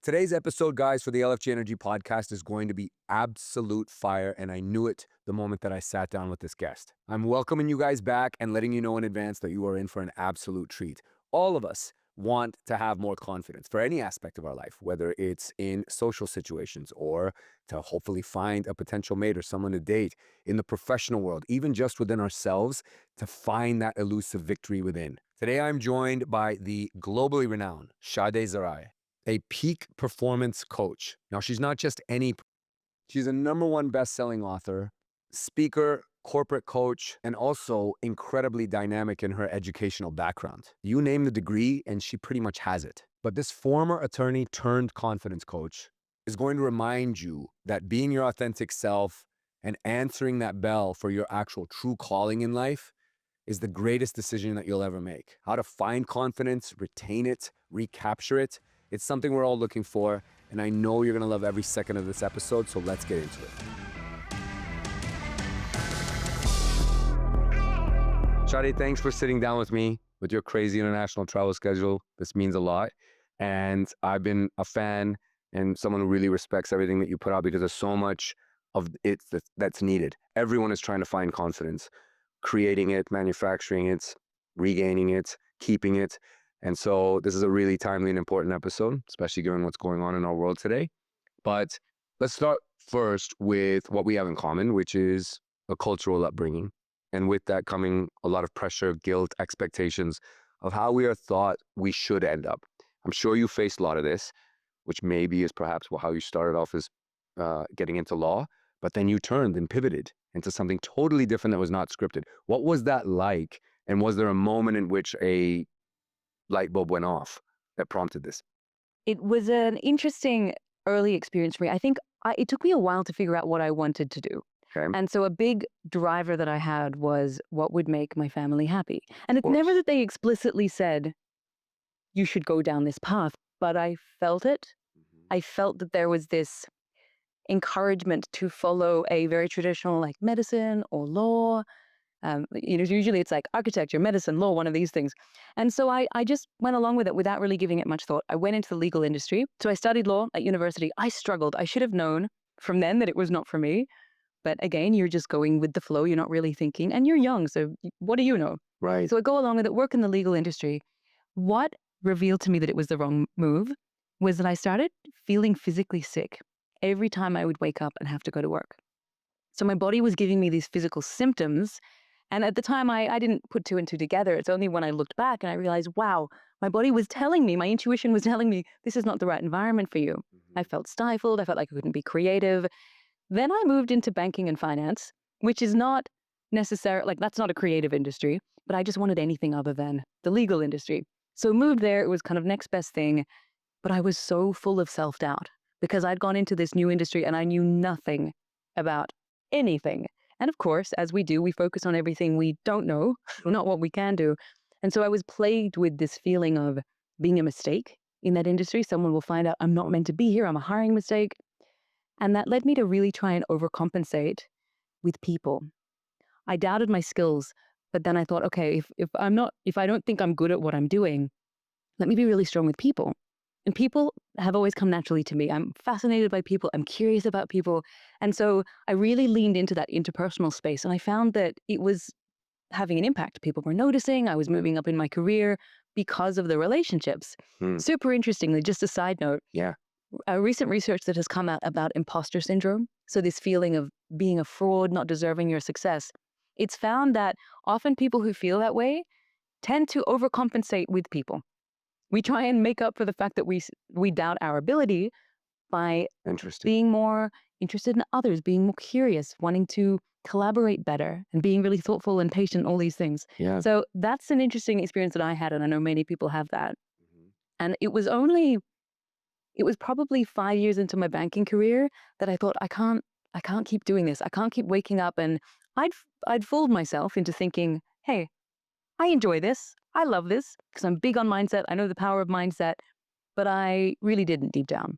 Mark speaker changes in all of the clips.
Speaker 1: Today's episode, guys, for the LFG Energy Podcast is going to be absolute fire, and I knew it the moment that I sat down with this guest. I'm welcoming you guys back and letting you know in advance that you are in for an absolute treat. All of us want to have more confidence for any aspect of our life, whether it's in social situations or to hopefully find a potential mate or someone to date, in the professional world, even just within ourselves, to find that elusive victory within. Today, I'm joined by the globally renowned Shadé Zahrai, a peak performance coach. Now, she's not just any, she's a #1 best-selling author, speaker, corporate coach, and also incredibly dynamic in her educational background. You name the degree and she pretty much has it. But this former attorney turned confidence coach is going to remind you that being your authentic self and answering that bell for your actual true calling in life is the greatest decision that you'll ever make. How to find confidence, retain it, recapture it. It's something we're all looking for, and I know you're gonna love every second of this episode, so let's get into it. Shadé, thanks for sitting down with me with your crazy international travel schedule. This means a lot, and I've been a fan and someone who really respects everything that you put out because there's so much of it that's needed. Everyone is trying to find confidence, creating it, manufacturing it, regaining it, keeping it. And so this is a really timely and important episode, especially given what's going on in our world today. But let's start first with what we have in common, which is a cultural upbringing. And with that coming a lot of pressure, guilt, expectations of how we are thought we should end up. I'm sure you faced a lot of this, which maybe is perhaps how you started off as getting into law, but then you turned and pivoted into something totally different that was not scripted. What was that like? And was there a moment in which a light bulb went off that prompted this?
Speaker 2: It was an interesting early experience for me. I think it took me a while to figure out what I wanted to do.
Speaker 1: Okay.
Speaker 2: And so a big driver that I had was what would make my family happy. And it's never that they explicitly said, you should go down this path, but I felt it. I felt that there was this encouragement to follow a very traditional like medicine or law. Usually it's like architecture, medicine, law, one of these things. And so I just went along with it without really giving it much thought. I went into the legal industry. So I studied law at university. I struggled. I should have known from then that it was not for me. But again, you're just going with the flow. You're not really thinking. And you're young. So what do you know?
Speaker 1: Right.
Speaker 2: So I go along with it, work in the legal industry. What revealed to me that it was the wrong move was that I started feeling physically sick every time I would wake up and have to go to work. So my body was giving me these physical symptoms. And at the time, I didn't put two and two together. It's only when I looked back and I realized, wow, my body was telling me, my intuition was telling me, this is not the right environment for you. I felt stifled. I felt like I couldn't be creative. Then I moved into banking and finance, which is not necessarily, like that's not a creative industry, but I just wanted anything other than the legal industry. So moved there, it was kind of next best thing, but I was so full of self-doubt because I'd gone into this new industry and I knew nothing about anything. And of course, as we do, we focus on everything we don't know, not what we can do. And so I was plagued with this feeling of being a mistake in that industry. Someone will find out I'm not meant to be here. I'm a hiring mistake. And that led me to really try and overcompensate with people. I doubted my skills, but then I thought, okay, if I don't think I'm good at what I'm doing, let me be really strong with people. And people have always come naturally to me. I'm fascinated by people. I'm curious about people. And so I really leaned into that interpersonal space. And I found that it was having an impact. People were noticing. I was moving up in my career because of the relationships. Super interestingly, just a side note.
Speaker 1: Yeah.
Speaker 2: Recent research that has come out about imposter syndrome. So this feeling of being a fraud, not deserving your success. It's found that often people who feel that way tend to overcompensate with people. We try and make up for the fact that we doubt our ability by being more interested in others, being more curious, wanting to collaborate better and being really thoughtful and patient, all these things.
Speaker 1: Yeah.
Speaker 2: So that's an interesting experience that I had, and I know many people have that. And it was probably 5 years into my banking career that I thought, I can't keep doing this. I can't keep waking up. And I'd fooled myself into thinking, hey, I enjoy this. I love this because I'm big on mindset. I know the power of mindset, but I really didn't deep down.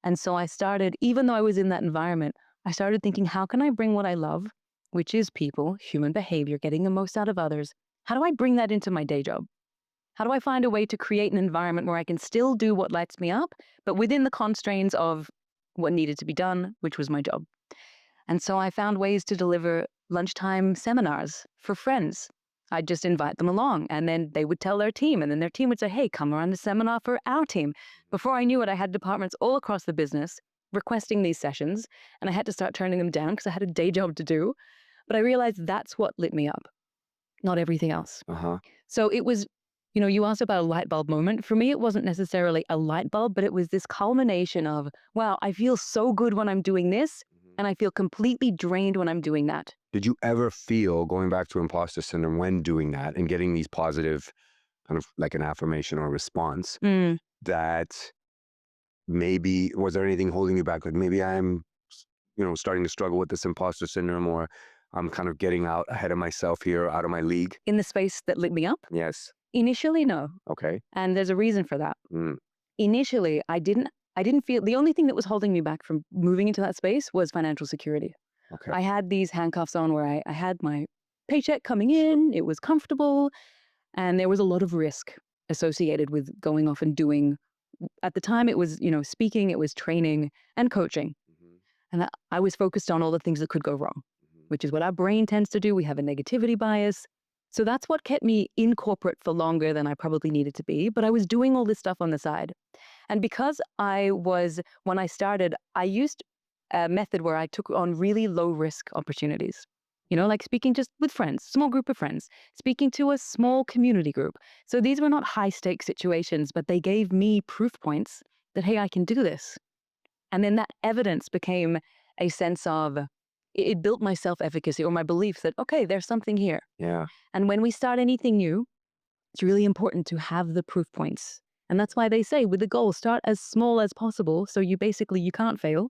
Speaker 2: And so I started, even though I was in that environment, I started thinking, how can I bring what I love, which is people, human behavior, getting the most out of others? How do I bring that into my day job? How do I find a way to create an environment where I can still do what lights me up, but within the constraints of what needed to be done, which was my job? And so I found ways to deliver lunchtime seminars for friends. I'd just invite them along, and then they would tell their team, and then their team would say, hey, come around the seminar for our team. Before I knew it, I had departments all across the business requesting these sessions, and I had to start turning them down because I had a day job to do. But I realized that's what lit me up, not everything else. So it was, you asked about a light bulb moment. For me, it wasn't necessarily a light bulb, but it was this culmination of, wow, I feel so good when I'm doing this, and I feel completely drained when I'm doing that.
Speaker 1: Did you ever feel, going back to imposter syndrome, when doing that and getting these positive, kind of like an affirmation or response, that maybe, was there anything holding you back? Like maybe I'm, starting to struggle with this imposter syndrome, or I'm kind of getting out ahead of myself here, out of my league?
Speaker 2: In the space that lit me up?
Speaker 1: Yes.
Speaker 2: Initially, no.
Speaker 1: Okay.
Speaker 2: And there's a reason for that. Initially, I didn't feel, the only thing that was holding me back from moving into that space was financial security.
Speaker 1: Okay.
Speaker 2: I had these handcuffs on where I had my paycheck coming in, it was comfortable, and there was a lot of risk associated with going off and doing, at the time it was, speaking, it was training and coaching. And I was focused on all the things that could go wrong, which is what our brain tends to do. We have a negativity bias. So that's what kept me in corporate for longer than I probably needed to be. But I was doing all this stuff on the side. And because when I started, I used a method where I took on really low risk opportunities, like speaking just with friends, small group of friends, speaking to a small community group. So these were not high stakes situations, but they gave me proof points that, hey, I can do this. And then that evidence became a sense of, it built my self-efficacy or my belief that, okay, there's something here.
Speaker 1: Yeah.
Speaker 2: And when we start anything new, it's really important to have the proof points. And that's why they say with the goal, start as small as possible. So you can't fail.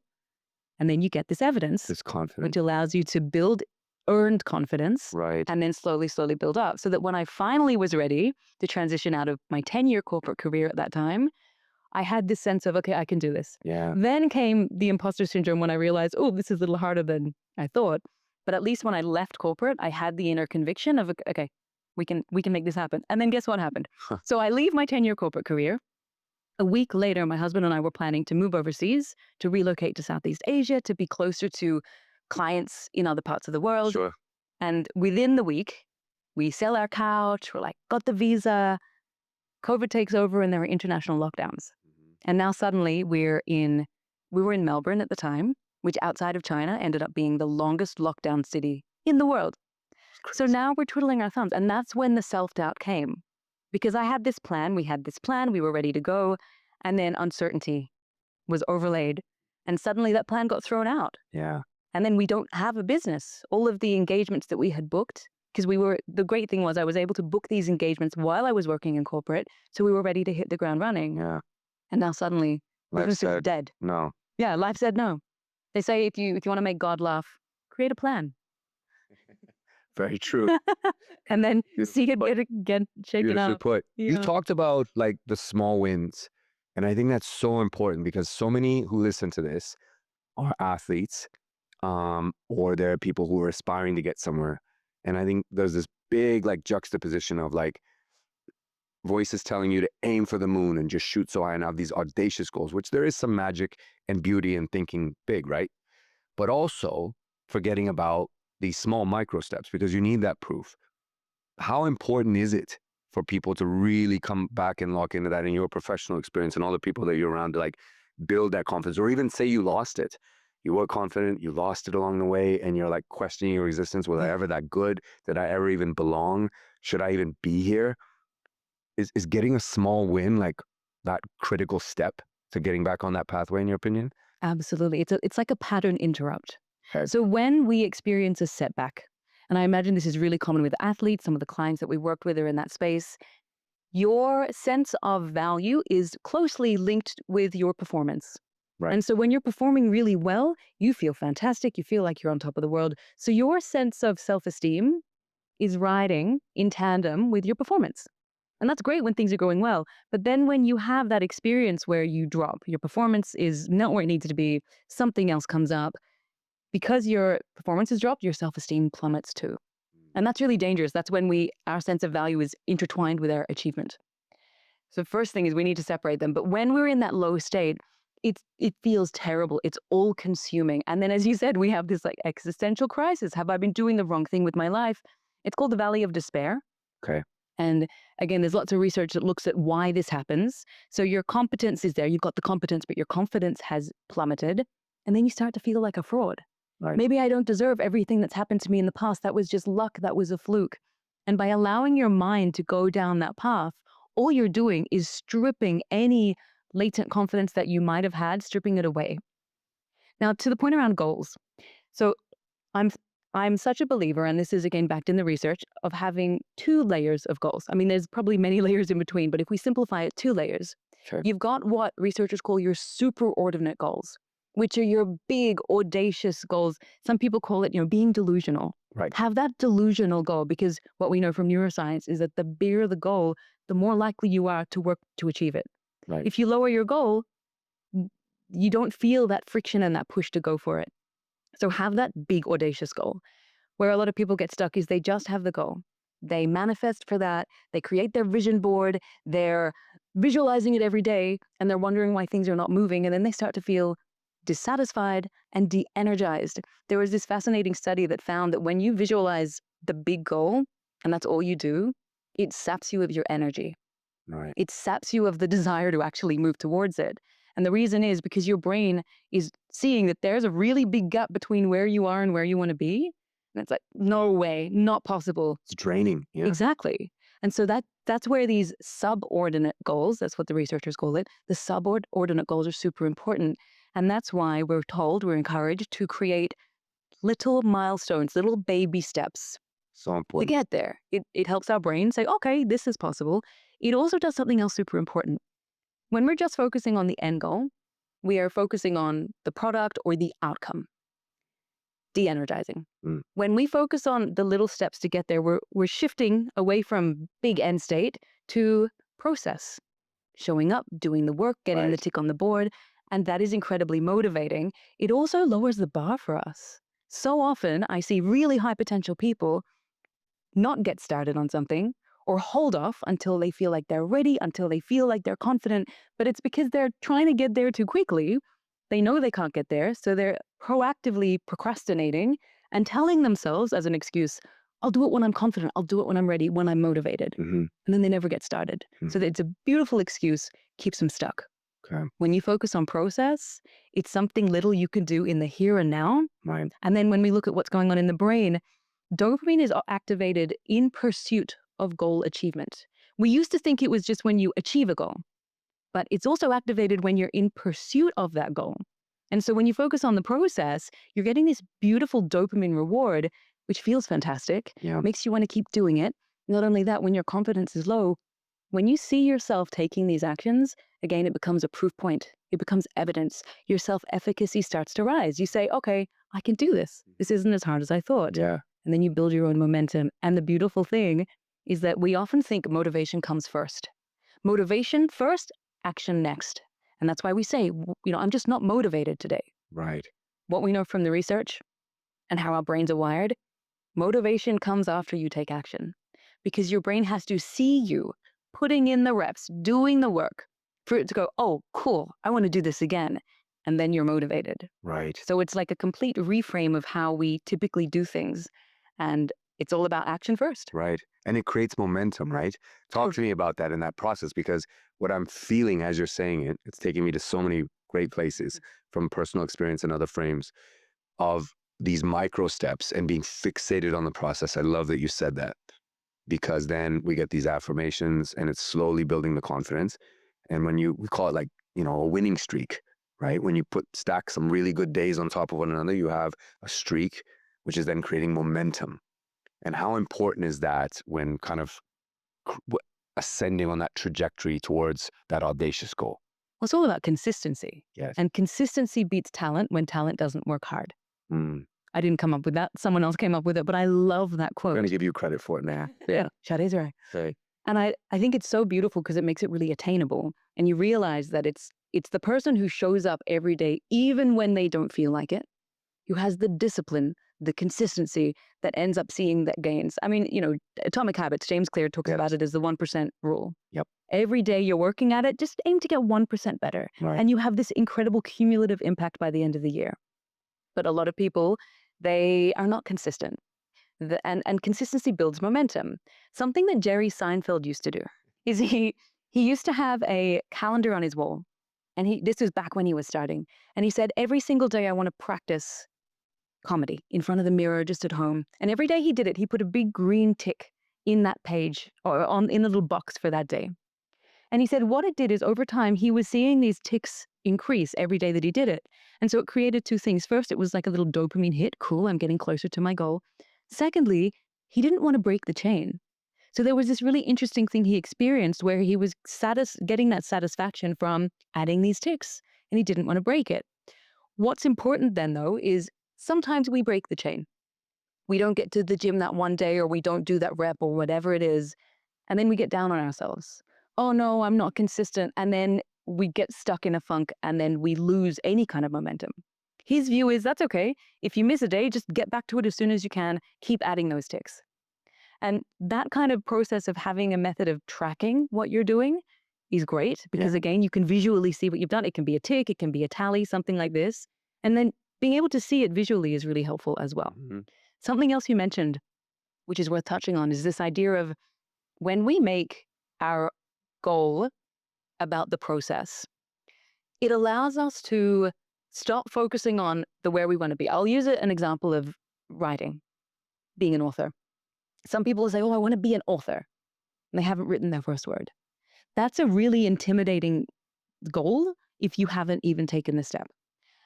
Speaker 2: And then you get this evidence,
Speaker 1: This confidence,
Speaker 2: which allows you to build earned confidence,
Speaker 1: right?
Speaker 2: And then slowly build up. So that when I finally was ready to transition out of my 10-year corporate career at that time, I had this sense of, okay, I can do this.
Speaker 1: Yeah.
Speaker 2: Then came the imposter syndrome when I realized, oh, this is a little harder than I thought. But at least when I left corporate, I had the inner conviction of, okay, we can make this happen. And then guess what happened? So I leave my 10-year corporate career. A week later, my husband and I were planning to move overseas, to relocate to Southeast Asia, to be closer to clients in other parts of the world.
Speaker 1: Sure.
Speaker 2: And within the week, we sell our couch, we're like, got the visa, COVID takes over, and there are international lockdowns. And now suddenly we were in Melbourne at the time, which outside of China ended up being the longest lockdown city in the world. So now we're twiddling our thumbs. And that's when the self-doubt came. Because I had this plan, we were ready to go. And then uncertainty was overlaid. And suddenly that plan got thrown out.
Speaker 1: Yeah.
Speaker 2: And then we don't have a business. All of the engagements that we had booked, because the great thing was I was able to book these engagements while I was working in corporate. So we were ready to hit the ground running.
Speaker 1: Yeah.
Speaker 2: And now suddenly, business is dead.
Speaker 1: No.
Speaker 2: Yeah, life said no. They say if you want to make God laugh, create a plan.
Speaker 1: Very true.
Speaker 2: And then see it get shaken
Speaker 1: Beautifully
Speaker 2: out.
Speaker 1: put.
Speaker 2: Yeah.
Speaker 1: You talked about like the small wins. And I think that's so important because so many who listen to this are athletes, or there are people who are aspiring to get somewhere. And I think there's this big like juxtaposition of like voices telling you to aim for the moon and just shoot so high and have these audacious goals, which there is some magic and beauty in thinking big, right? But also forgetting about these small micro steps because you need that proof. How important is it for people to really come back and lock into that in your professional experience and all the people that you're around to like build that confidence, or even say you lost it? You were confident, you lost it along the way, and you're like questioning your existence. Was I ever that good? Did I ever even belong? Should I even be here? Is getting a small win like that critical step to getting back on that pathway, in your opinion?
Speaker 2: Absolutely. It's like a pattern interrupt.
Speaker 1: Okay.
Speaker 2: So when we experience a setback, and I imagine this is really common with athletes, some of the clients that we worked with are in that space, your sense of value is closely linked with your performance.
Speaker 1: Right.
Speaker 2: And so when you're performing really well, you feel fantastic. You feel like you're on top of the world. So your sense of self-esteem is riding in tandem with your performance. And that's great when things are going well. But then when you have that experience where you drop, your performance is not where it needs to be, something else comes up, because your performance is dropped, your self-esteem plummets too. And that's really dangerous. That's when our sense of value is intertwined with our achievement. So first thing is we need to separate them. But when we're in that low state, it feels terrible. It's all consuming. And then, as you said, we have this like existential crisis. Have I been doing the wrong thing with my life? It's called the Valley of Despair.
Speaker 1: Okay.
Speaker 2: And again, there's lots of research that looks at why this happens. So your competence is there. You've got the competence, but your confidence has plummeted. And then you start to feel like a fraud.
Speaker 1: Right.
Speaker 2: Maybe I don't deserve everything that's happened to me in the past. That was just luck. That was a fluke. And by allowing your mind to go down that path, all you're doing is stripping any latent confidence that you might have had, stripping it away. Now, to the point around goals. So I'm such a believer, and this is again backed in the research, of having 2 layers of goals. I mean, there's probably many layers in between, but if we simplify it, 2 layers.
Speaker 1: Sure.
Speaker 2: You've got what researchers call your superordinate goals, which are your big, audacious goals. Some people call it, being delusional.
Speaker 1: Right.
Speaker 2: Have that delusional goal, because what we know from neuroscience is that the bigger the goal, the more likely you are to work to achieve it.
Speaker 1: Right.
Speaker 2: If you lower your goal, you don't feel that friction and that push to go for it. So have that big, audacious goal. Where a lot of people get stuck is they just have the goal. They manifest for that. They create their vision board. They're visualizing it every day, and they're wondering why things are not moving. And then they start to feel dissatisfied and de-energized. There was this fascinating study that found that when you visualize the big goal, and that's all you do, it saps you of your energy.
Speaker 1: Right.
Speaker 2: It saps you of the desire to actually move towards it. And the reason is because your brain is seeing that there's a really big gap between where you are and where you want to be. And it's like, no way, not possible.
Speaker 1: It's draining. Yeah.
Speaker 2: Exactly. And so that's where these subordinate goals, that's what the researchers call it, the subordinate goals are super important. And that's why we're encouraged to create little milestones, little baby steps
Speaker 1: So
Speaker 2: to
Speaker 1: important.
Speaker 2: get there. It helps our brain say, okay, this is possible. It also does something else super important. When we're just focusing on the end goal, we are focusing on the product or the outcome. De-energizing. When we focus on the little steps to get there, we're shifting away from big end state to process. Showing up, doing the work, getting the
Speaker 1: Right.
Speaker 2: tick on the board. And that is incredibly motivating. It also lowers the bar for us. So often I see really high potential people not get started on something or hold off until they feel like they're ready, until they feel like they're confident. But it's because they're trying to get there too quickly. They know they can't get there, so they're proactively procrastinating and telling themselves as an excuse, I'll do it when I'm confident, I'll do it when I'm ready, when I'm motivated.
Speaker 1: Mm-hmm.
Speaker 2: And then they never get started. So it's a beautiful excuse, keeps them stuck.
Speaker 1: Okay.
Speaker 2: When you focus on process, it's something little you can do in the here and now.
Speaker 1: Right.
Speaker 2: And then when we look at what's going on in the brain, dopamine is activated in pursuit of goal achievement. We used to think it was just when you achieve a goal, but it's also activated when you're in pursuit of that goal. And so when you focus on the process, you're getting this beautiful dopamine reward, which feels fantastic,
Speaker 1: Yeah.
Speaker 2: makes you want to keep doing it. Not only that, when your confidence is low, when you see yourself taking these actions, again, it becomes a proof point. It becomes evidence. Your self-efficacy starts to rise. You say, okay, I can do this. This isn't as hard as I thought.
Speaker 1: Yeah.
Speaker 2: And then you build your own momentum. And the beautiful thing is that we often think motivation comes first. Motivation first, action next. And that's why we say, I'm just not motivated today.
Speaker 1: Right.
Speaker 2: What we know from the research and how our brains are wired, motivation comes after you take action. Because your brain has to see you putting in the reps, doing the work, for it to go, oh, cool, I want to do this again. And then you're motivated.
Speaker 1: Right.
Speaker 2: So it's like a complete reframe of how we typically do things. And it's all about action first.
Speaker 1: Right. And it creates momentum, right? Talk to me about that in that process, because what I'm feeling as you're saying it, it's taking me to so many great places from personal experience and other frames of these micro steps and being fixated on the process. I love that you said that, because then we get these affirmations and it's slowly building the confidence. And when we call it like, a winning streak, right? When you stack some really good days on top of one another, you have a streak, which is then creating momentum. And how important is that when kind of ascending on that trajectory towards that audacious goal?
Speaker 2: Well, it's all about consistency.
Speaker 1: Yes.
Speaker 2: And consistency beats talent when talent doesn't work hard. I didn't come up with that. Someone else came up with it, but I love that
Speaker 1: I'm
Speaker 2: quote.
Speaker 1: going to give you credit for it now.
Speaker 2: Yeah, Shadé Zahrai.
Speaker 1: Okay.
Speaker 2: And I think it's so beautiful because it makes it really attainable. And you realize that it's the person who shows up every day, even when they don't feel like it, who has the discipline, the consistency that ends up seeing that gains. I mean, Atomic Habits, James Clear talks about it as the 1% rule.
Speaker 1: Yep.
Speaker 2: Every day you're working at it, just aim to get 1% better.
Speaker 1: Right.
Speaker 2: And you have this incredible cumulative impact by the end of the year. But a lot of people, they are not consistent. And consistency builds momentum. Something that Jerry Seinfeld used to do is he used to have a calendar on his wall. And this was back when he was starting. And he said, every single day I want to practice comedy in front of the mirror, just at home. And every day he did it, he put a big green tick in that page or in the little box for that day. And he said what it did is over time, he was seeing these ticks increase every day that he did it. And so it created two things. First, it was like a little dopamine hit. Cool, I'm getting closer to my goal. Secondly, he didn't want to break the chain. So there was this really interesting thing he experienced where he was getting that satisfaction from adding these ticks, and he didn't want to break it. What's important then, though, is sometimes we break the chain. We don't get to the gym that one day, or we don't do that rep or whatever it is, and then we get down on ourselves. Oh no, I'm not consistent. And then we get stuck in a funk, and then we lose any kind of momentum. His view is that's okay. If you miss a day, just get back to it as soon as you can. Keep adding those ticks. And that kind of process of having a method of tracking what you're doing is great because, again, you can visually see what you've done. It can be a tick, it can be a tally, something like this. And then being able to see it visually is really helpful as well.
Speaker 1: Mm-hmm.
Speaker 2: Something else you mentioned, which is worth touching on, is this idea of when we make our goal about the process, it allows us to stop focusing on the where we want to be. I'll use an example of writing, being an author. Some people say, oh, I want to be an author, and they haven't written their first word. That's a really intimidating goal if you haven't even taken the step.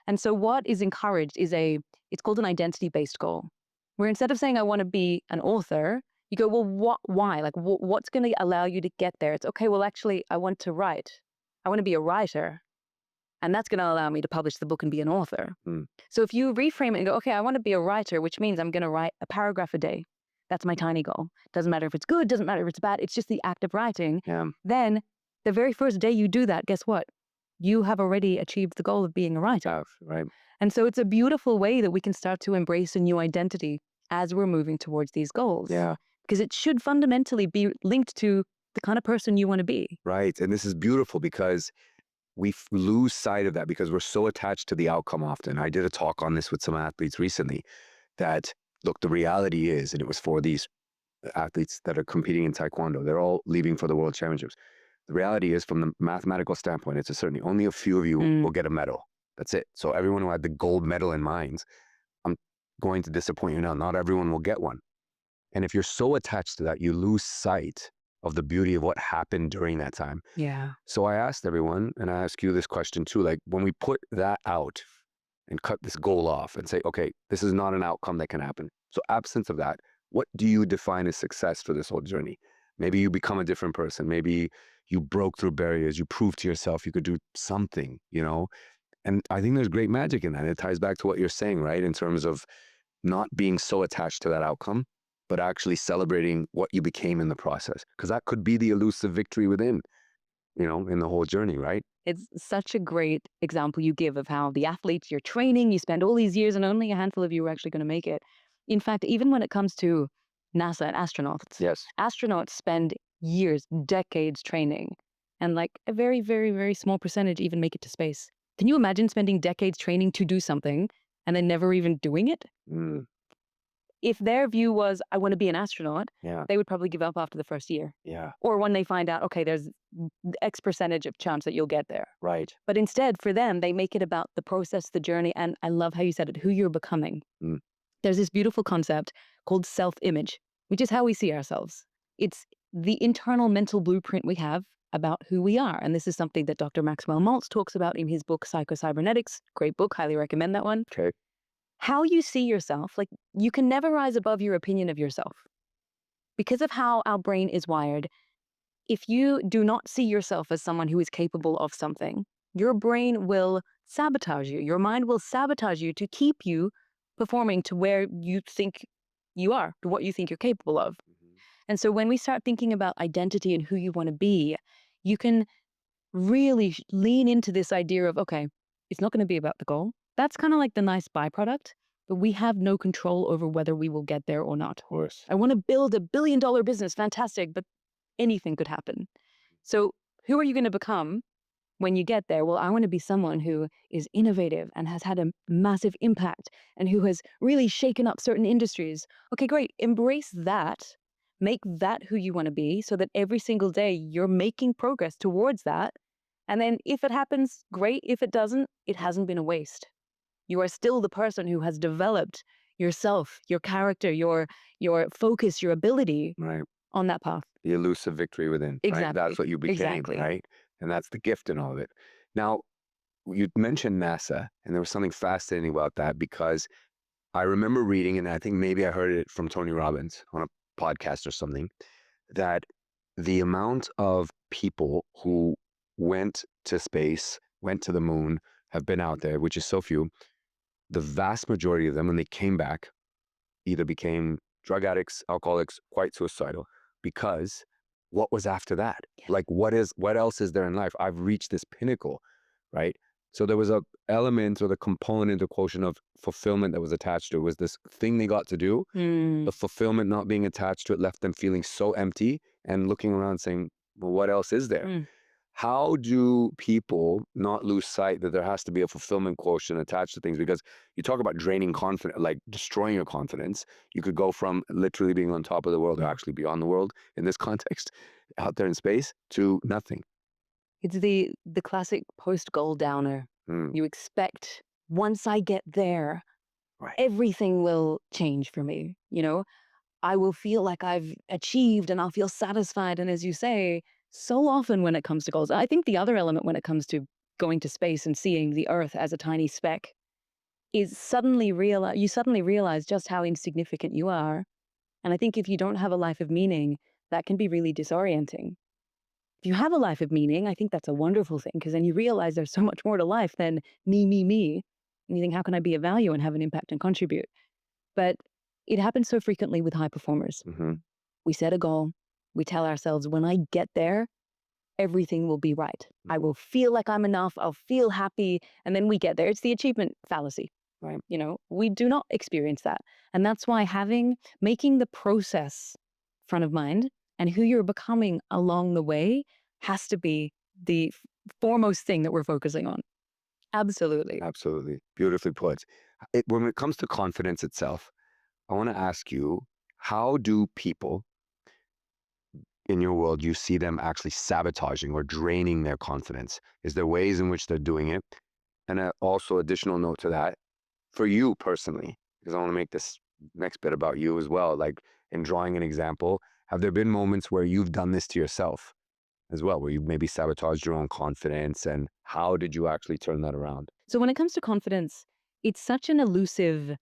Speaker 2: And so what is encouraged is it's called an identity-based goal, where instead of saying, I want to be an author, you go, well, why? Like, what's going to allow you to get there? It's okay, well, actually, I want to write. I want to be a writer. And that's going to allow me to publish the book and be an author. Mm. So if you reframe it and go, okay, I want to be a writer, which means I'm going to write a paragraph a day. That's my tiny goal. Doesn't matter if it's good, doesn't matter if it's bad. It's just the act of writing. Yeah. Then the very first day you do that, guess what? You have already achieved the goal of being a writer.
Speaker 1: Right.
Speaker 2: And so it's a beautiful way that we can start to embrace a new identity as we're moving towards these goals.
Speaker 1: Yeah.
Speaker 2: Because it should fundamentally be linked to the kind of person you want to be.
Speaker 1: Right. And this is beautiful because we lose sight of that because we're so attached to the outcome often. I did a talk on this with some athletes recently that, look, the reality is, and it was for these athletes that are competing in Taekwondo, they're all leaving for the World Championships. The reality is, from the mathematical standpoint, it's certainly only a few of you will get a medal. That's it. So everyone who had the gold medal in mind, I'm going to disappoint you now. Not everyone will get one. And if you're so attached to that, you lose sight of the beauty of what happened during that time.
Speaker 2: Yeah.
Speaker 1: So I asked everyone, and I ask you this question too, like when we put that out and cut this goal off and say, okay, this is not an outcome that can happen. So absence of that, what do you define as success for this whole journey? Maybe you become a different person. Maybe you broke through barriers. You proved to yourself you could do something, And I think there's great magic in that. It ties back to what you're saying, right? In terms of not being so attached to that outcome, but actually celebrating what you became in the process. Because that could be the elusive victory within, in the whole journey, right?
Speaker 2: It's such a great example you give of how the athletes you're training, you spend all these years and only a handful of you are actually going to make it. In fact, even when it comes to NASA and astronauts,
Speaker 1: yes,
Speaker 2: astronauts spend years, decades training, and like a very, very, very small percentage even make it to space. Can you imagine spending decades training to do something and then never even doing it?
Speaker 1: Mm.
Speaker 2: If their view was, I want to be an astronaut, they would probably give up after the first year.
Speaker 1: Yeah.
Speaker 2: Or when they find out, okay, there's X percentage of chance that you'll get there.
Speaker 1: Right.
Speaker 2: But instead, for them, they make it about the process, the journey, and I love how you said it, who you're becoming.
Speaker 1: Mm.
Speaker 2: There's this beautiful concept called self-image, which is how we see ourselves. It's the internal mental blueprint we have about who we are. And this is something that Dr. Maxwell Maltz talks about in his book, Psycho-Cybernetics. Great book, highly recommend that one.
Speaker 1: Okay.
Speaker 2: How you see yourself, like you can never rise above your opinion of yourself. Because of how our brain is wired, if you do not see yourself as someone who is capable of something, your brain will sabotage you. Your mind will sabotage you to keep you performing to where you think you are, to what you think you're capable of. Mm-hmm. And so when we start thinking about identity and who you want to be, you can really lean into this idea of, okay, it's not going to be about the goal. That's kind of like the nice byproduct. but we have no control over whether we will get there or not.
Speaker 1: Of course.
Speaker 2: I want to build $1 billion business, fantastic, but anything could happen. So who are you going to become when you get there? Well, I want to be someone who is innovative and has had a massive impact and who has really shaken up certain industries. Okay, great. Embrace that. Make that who you want to be so that every single day you're making progress towards that. And then if it happens, great. If it doesn't, it hasn't been a waste. You are still the person who has developed yourself, your character, your focus, your ability
Speaker 1: Right.
Speaker 2: on that path.
Speaker 1: The elusive victory within.
Speaker 2: Exactly.
Speaker 1: Right? That's what you became,
Speaker 2: Exactly.
Speaker 1: right? And that's the gift in all of it. Now, you mentioned NASA, and there was something fascinating about that because I remember reading, and I think maybe I heard it from Tony Robbins on a podcast or something, that the amount of people who went to space, went to the moon, have been out there, which is so few, the vast majority of them, when they came back, either became drug addicts, alcoholics, quite suicidal, because what was after that?
Speaker 2: Yeah.
Speaker 1: Like, what else is there in life? I've reached this pinnacle, right? So there was a element or the component or quotient of fulfillment that was attached to it. Was this thing they got to do. The fulfillment not being attached to it left them feeling so empty and looking around saying, well, what else is there? How do people not lose sight that there has to be a fulfillment quotient attached to things? Because you talk about draining confidence, like destroying your confidence. You could go from literally being on top of the world or actually beyond the world in this context, out there in space, to nothing.
Speaker 2: It's the classic post-goal downer. You expect, once I get there,
Speaker 1: Right.
Speaker 2: everything will change for me. You know, I will feel like I've achieved and I'll feel satisfied. And as you say, so often when it comes to goals, I think the other element when it comes to going to space and seeing the Earth as a tiny speck is you suddenly realize just how insignificant you are. And I think if you don't have a life of meaning, that can be really disorienting. If you have a life of meaning, I think that's a wonderful thing because then you realize there's so much more to life than me, me, me. And you think, how can I be of value and have an impact and contribute? But it happens so frequently with high performers. We set a goal. We tell ourselves, when I get there, everything will be right. I will feel like I'm enough. I'll feel happy. And then we get there. It's the achievement fallacy.
Speaker 1: Right.
Speaker 2: You know, we do not experience that. And that's why making the process front of mind and who you're becoming along the way has to be the foremost thing that we're focusing on. Absolutely.
Speaker 1: Absolutely. Beautifully put. When it comes to confidence itself, I want to ask you, how do people in your world, you see them actually sabotaging or draining their confidence? Is there ways in which they're doing it? And also additional note to that, for you personally, because I want to make this next bit about you as well, like in drawing an example, have there been moments where you've done this to yourself as well, where you've maybe sabotaged your own confidence, and how did you actually turn that around?
Speaker 2: So when it comes to confidence, it's such an elusive,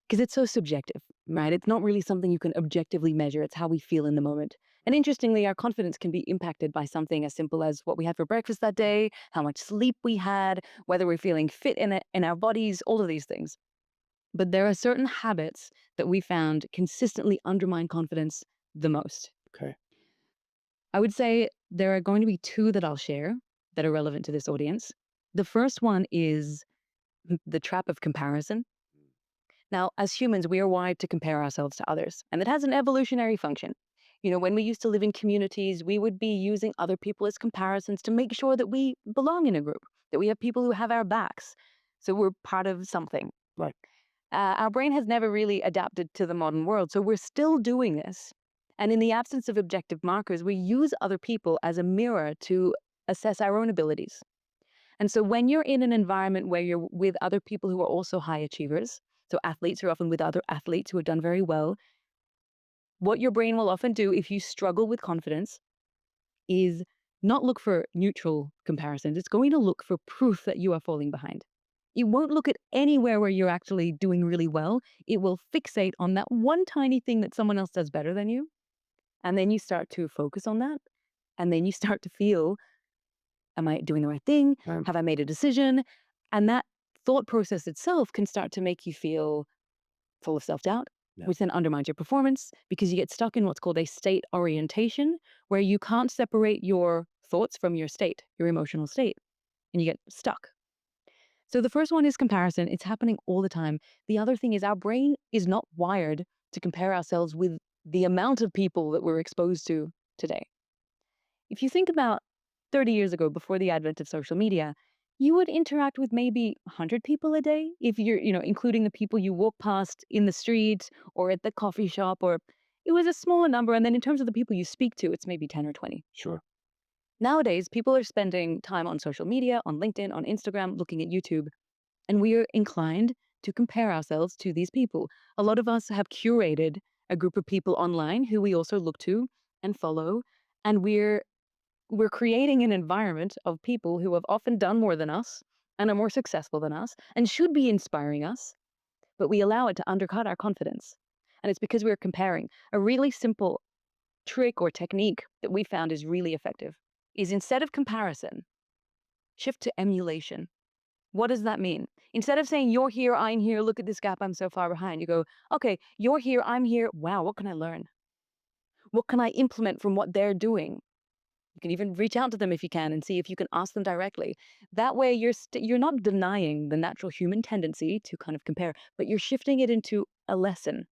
Speaker 2: because it's so subjective, right? It's not really something you can objectively measure. It's how we feel in the moment. And interestingly, our confidence can be impacted by something as simple as what we had for breakfast that day, how much sleep we had, whether we're feeling fit in our bodies, all of these things. But there are certain habits that we found consistently undermine confidence the most.
Speaker 1: Okay.
Speaker 2: I would say there are going to be two that I'll share that are relevant to this audience. The first one is the trap of comparison. Now, as humans, we are wired to compare ourselves to others, and it has an evolutionary function. You know, when we used to live in communities, we would be using other people as comparisons to make sure that we belong in a group, that we have people who have our backs. So we're part of something.
Speaker 1: Right.
Speaker 2: Our brain has never really adapted to the modern world, so we're still doing this. And in the absence of objective markers, we use other people as a mirror to assess our own abilities. And so when you're in an environment where you're with other people who are also high achievers, so athletes are often with other athletes who have done very well, what your brain will often do if you struggle with confidence is not look for neutral comparisons. It's going to look for proof that you are falling behind. It won't look at anywhere where you're actually doing really well. It will fixate on that one tiny thing that someone else does better than you. And then you start to focus on that. And then you start to feel, am I doing the right thing? Have I made a decision? And that thought process itself can start to make you feel full of self-doubt, which then undermines your performance because you get stuck in what's called a state orientation, where you can't separate your thoughts from your state, your emotional state, and you get stuck. So the first one is comparison. It's happening all the time. The other thing is our brain is not wired to compare ourselves with the amount of people that we're exposed to today. If you think about 30 years ago, before the advent of social media, you would interact with maybe 100 people a day if you're, including the people you walk past in the street or at the coffee shop, or it was a smaller number. And then in terms of the people you speak to, it's maybe 10 or 20.
Speaker 1: Sure.
Speaker 2: Nowadays, people are spending time on social media, on LinkedIn, on Instagram, looking at YouTube, and we are inclined to compare ourselves to these people. A lot of us have curated a group of people online who we also look to and follow, and we're creating an environment of people who have often done more than us and are more successful than us and should be inspiring us, but we allow it to undercut our confidence. And it's because we're comparing. A really simple trick or technique that we found is really effective is, instead of comparison, shift to emulation. What does that mean? Instead of saying, you're here, I'm here, look at this gap, I'm so far behind, you go, okay, you're here, I'm here. Wow, what can I learn? What can I implement from what they're doing? You can even reach out to them if you can and see if you can ask them directly. That way, you're not denying the natural human tendency to kind of compare, but you're shifting it into a lesson.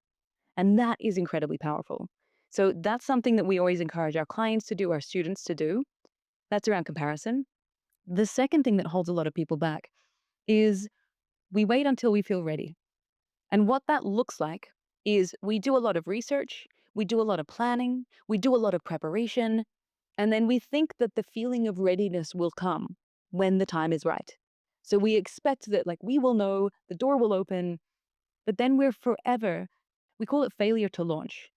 Speaker 2: And that is incredibly powerful. So that's something that we always encourage our clients to do, our students to do. That's around comparison. The second thing that holds a lot of people back is we wait until we feel ready. And what that looks like is we do a lot of research, we do a lot of planning, we do a lot of preparation, and then we think that the feeling of readiness will come when the time is right. So we expect that, like, we will know, the door will open, but then we call it failure to launch,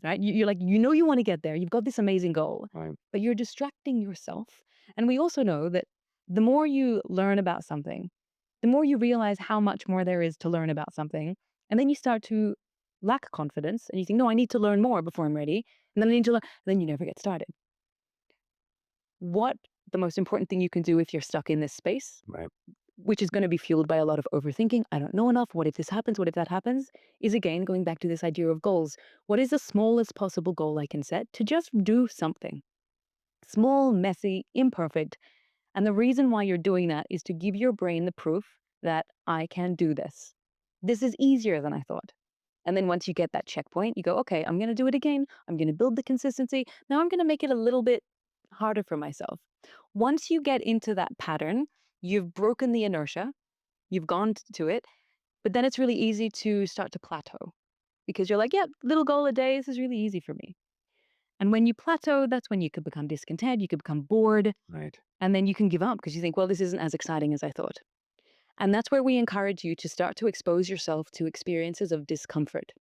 Speaker 2: right? You're like, you want to get there. You've got this amazing goal,
Speaker 1: Right.
Speaker 2: but you're distracting yourself. And we also know that the more you learn about something, the more you realize how much more there is to learn about something. And then you start to lack confidence and you think, no, I need to learn more before I'm ready. And then I need to learn. Then you never get started. What the most important thing you can do if you're stuck in this space,
Speaker 1: Right.
Speaker 2: which is going to be fueled by a lot of overthinking, I don't know enough, what if this happens, what if that happens, is again going back to this idea of goals. What is the smallest possible goal I can set to just do something? Small, messy, imperfect. And the reason why you're doing that is to give your brain the proof that I can do this. This is easier than I thought. And then once you get that checkpoint, you go, okay, I'm going to do it again. I'm going to build the consistency. Now I'm going to make it a little bit harder for myself. Once you get into that pattern, you've broken the inertia, you've gone to it, but then it's really easy to start to plateau because you're like, yeah, little goal a day, this is really easy for me. And when you plateau, that's when you could become discontent, you could become bored,
Speaker 1: Right.
Speaker 2: and then you can give up because you think, well, this isn't as exciting as I thought. And that's where we encourage you to start to expose yourself to experiences of discomfort.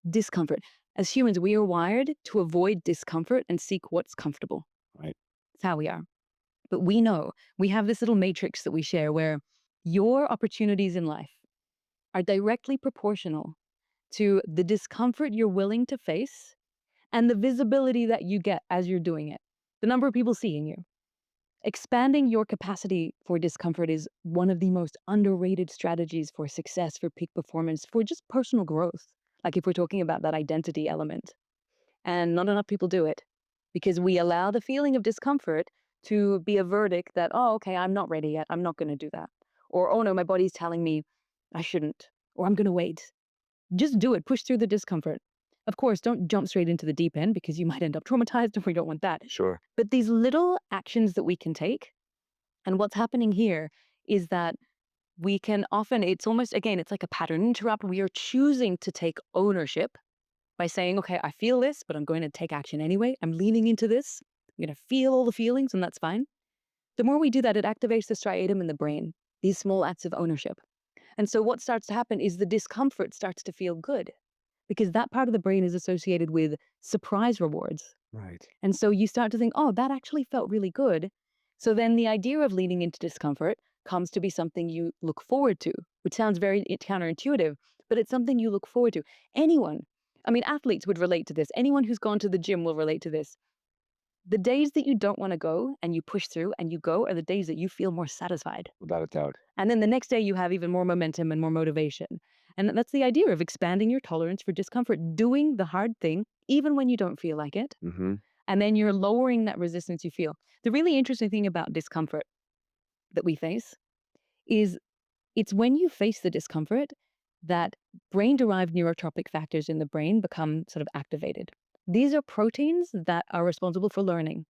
Speaker 2: Discomfort. As humans, we are wired to avoid discomfort and seek what's comfortable.
Speaker 1: Right.
Speaker 2: That's how we are. But we know we have this little matrix that we share where your opportunities in life are directly proportional to the discomfort you're willing to face and the visibility that you get as you're doing it, the number of people seeing you. Expanding your capacity for discomfort is one of the most underrated strategies for success, for peak performance, for just personal growth. Like if we're talking about that identity element. And not enough people do it because we allow the feeling of discomfort to be a verdict that, oh, okay, I'm not ready yet. I'm not going to do that. Or, oh no, my body's telling me I shouldn't, or I'm going to wait. Just do it. Push through the discomfort. Of course, don't jump straight into the deep end because you might end up traumatized and we don't want that.
Speaker 1: Sure.
Speaker 2: But these little actions that we can take, and what's happening here is that we can often, it's almost, again, it's like a pattern interrupt. We are choosing to take ownership by saying, okay, I feel this, but I'm going to take action anyway. I'm leaning into this. I'm going to feel all the feelings, and that's fine. The more we do that, it activates the striatum in the brain, these small acts of ownership. And so what starts to happen is the discomfort starts to feel good because that part of the brain is associated with surprise rewards.
Speaker 1: Right.
Speaker 2: And so you start to think, oh, that actually felt really good. So then the idea of leaning into discomfort comes to be something you look forward to, which sounds very counterintuitive, but it's something you look forward to. Athletes would relate to this. Anyone who's gone to the gym will relate to this. The days that you don't want to go and you push through and you go are the days that you feel more satisfied.
Speaker 1: Without a doubt.
Speaker 2: And then the next day you have even more momentum and more motivation. And that's the idea of expanding your tolerance for discomfort, doing the hard thing, even when you don't feel like it.
Speaker 1: Mm-hmm.
Speaker 2: And then you're lowering that resistance you feel. The really interesting thing about discomfort that we face is it's when you face the discomfort that brain-derived neurotropic factors in the brain become sort of activated. These are proteins that are responsible for learning.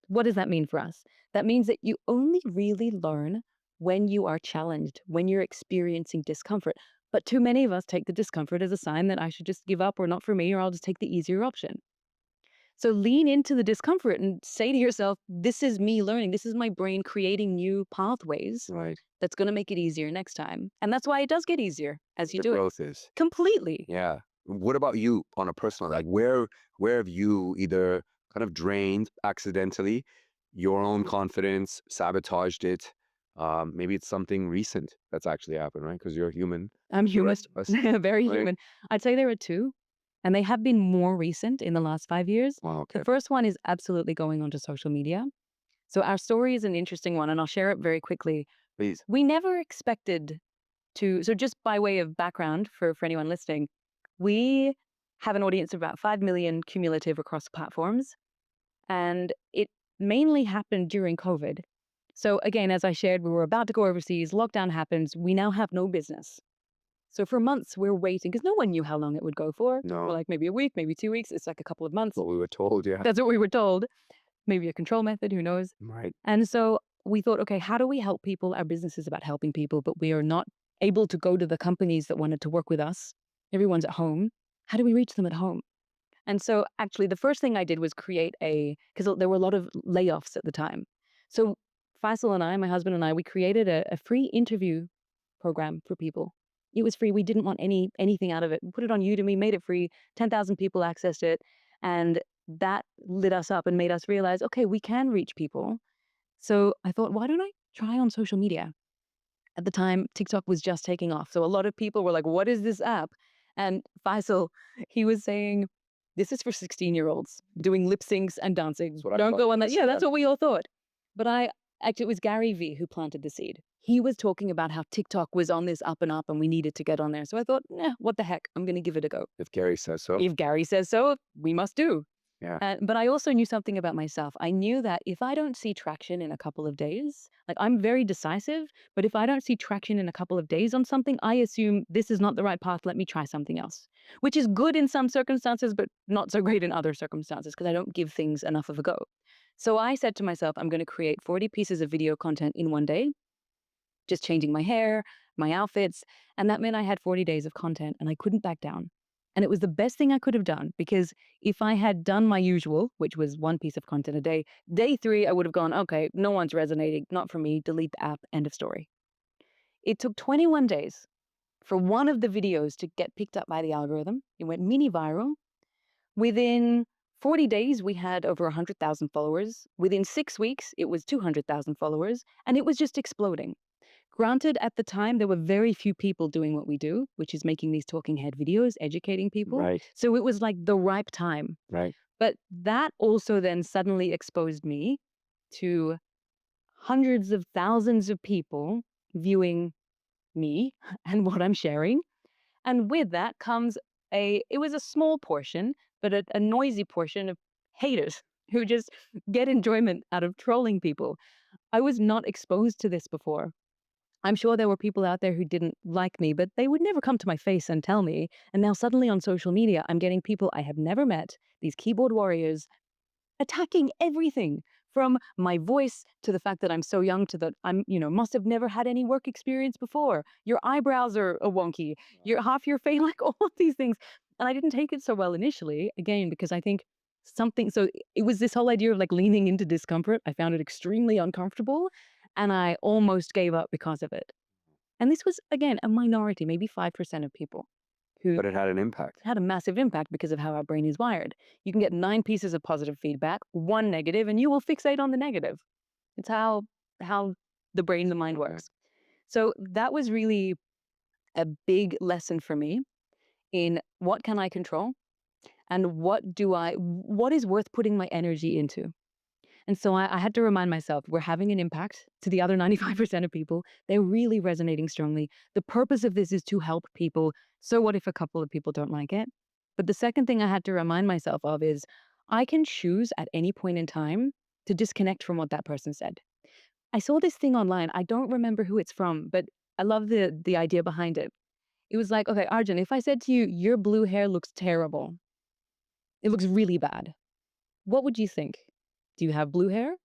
Speaker 2: What does that mean for us? That means that you only really learn when you are challenged, when you're experiencing discomfort. But too many of us take the discomfort as a sign that I should just give up or not for me, or I'll just take the easier option. So lean into the discomfort and say to yourself, this is me learning. This is my brain creating new pathways
Speaker 1: Right.
Speaker 2: that's going to make it easier next time. And that's why it does get easier as you
Speaker 1: The
Speaker 2: do it.
Speaker 1: growth is.
Speaker 2: Completely.
Speaker 1: Yeah. What about you on a personal, like where have you either kind of drained accidentally your own confidence, sabotaged it? Maybe it's something recent that's actually happened, right? Because you're human.
Speaker 2: I'm
Speaker 1: The
Speaker 2: human,
Speaker 1: rest of us,
Speaker 2: very
Speaker 1: right?
Speaker 2: human. I'd say there are two, and they have been more recent in the last 5 years.
Speaker 1: Wow,
Speaker 2: The
Speaker 1: okay.
Speaker 2: first one is absolutely going onto social media. So our story is an interesting one, and I'll share it very quickly.
Speaker 1: Please.
Speaker 2: We never expected to, so just by way of background for anyone listening, we have an audience of about 5 million cumulative across platforms, and it mainly happened during COVID. So again, as I shared, we were about to go overseas, lockdown happens, we now have no business. So for months, we're waiting because no one knew how long it would go for. We're
Speaker 1: No,
Speaker 2: like, maybe a week, maybe 2 weeks. It's like a couple of months.
Speaker 1: what we were told, yeah.
Speaker 2: That's what we were told. Maybe a control method, who knows?
Speaker 1: Right.
Speaker 2: And so we thought, okay, how do we help people? Our business is about helping people, but we are not able to go to the companies that wanted to work with us. Everyone's at home. How do we reach them at home? And so actually, the first thing I did was create because there were a lot of layoffs at the time. So Faisal and I, my husband and I, we created a free interview program for people. It was free. We didn't want anything out of it. We put it on Udemy, made it free. 10,000 people accessed it. And that lit us up and made us realize, okay, we can reach people. So I thought, why don't I try on social media? At the time, TikTok was just taking off. So a lot of people were like, what is this app? And Faisal, he was saying, this is for 16-year-olds doing lip syncs and dancing.
Speaker 1: That's what I
Speaker 2: Don't
Speaker 1: thought
Speaker 2: go
Speaker 1: it
Speaker 2: on that.
Speaker 1: was,
Speaker 2: Yeah,
Speaker 1: yeah.
Speaker 2: that's what we all thought. But actually, it was Gary Vee who planted the seed. He was talking about how TikTok was on this up and up and we needed to get on there. So I thought, what the heck? I'm going to give it a go.
Speaker 1: If Gary says so.
Speaker 2: If Gary says so, we must do.
Speaker 1: Yeah.
Speaker 2: But I also knew something about myself. I knew that if I don't see traction in a couple of days, like I'm very decisive, but if I don't see traction in a couple of days on something, I assume this is not the right path. Let me try something else, which is good in some circumstances, but not so great in other circumstances because I don't give things enough of a go. So I said to myself, I'm going to create 40 pieces of video content in one day, just changing my hair, my outfits. And that meant I had 40 days of content and I couldn't back down. And it was the best thing I could have done because if I had done my usual, which was one piece of content a day, day 3, I would have gone, okay, no one's resonating, not for me, delete the app, end of story. It took 21 days for one of the videos to get picked up by the algorithm. It went mini viral. Within 40 days, we had over 100,000 followers. Within 6 weeks, it was 200,000 followers, and it was just exploding. Granted, at the time, there were very few people doing what we do, which is making these talking head videos, educating people.
Speaker 1: Right.
Speaker 2: So it was like the ripe time.
Speaker 1: Right.
Speaker 2: But that also then suddenly exposed me to hundreds of thousands of people viewing me and what I'm sharing. And with that comes it was a small portion, but a noisy portion of haters who just get enjoyment out of trolling people. I was not exposed to this before. I'm sure there were people out there who didn't like me, but they would never come to my face and tell me. And now suddenly on social media, I'm getting people I have never met, these keyboard warriors, attacking everything from my voice to the fact that I'm so young to that must have never had any work experience before. Your eyebrows are wonky. Your half your face, like all of these things. And I didn't take it so well initially, again, because I think so it was this whole idea of like leaning into discomfort. I found it extremely uncomfortable and I almost gave up because of it. And this was, again, a minority, maybe 5% of people who
Speaker 1: But it had an impact.
Speaker 2: had a massive impact because of how our brain is wired. You can get 9 pieces of positive feedback, 1 negative, and you will fixate on the negative. It's how the brain, the mind
Speaker 1: Okay.
Speaker 2: works. So that was really a big lesson for me in what can I control and what is worth putting my energy into. And so I had to remind myself, we're having an impact to the other 95% of people. They're really resonating strongly. The purpose of this is to help people. So what if a couple of people don't like it? But the second thing I had to remind myself of is I can choose at any point in time to disconnect from what that person said. I saw this thing online. I don't remember who it's from, but I love the idea behind it. It was like, okay, Arjun, if I said to you, your blue hair looks terrible, it looks really bad, what would you think? Do you have blue hair?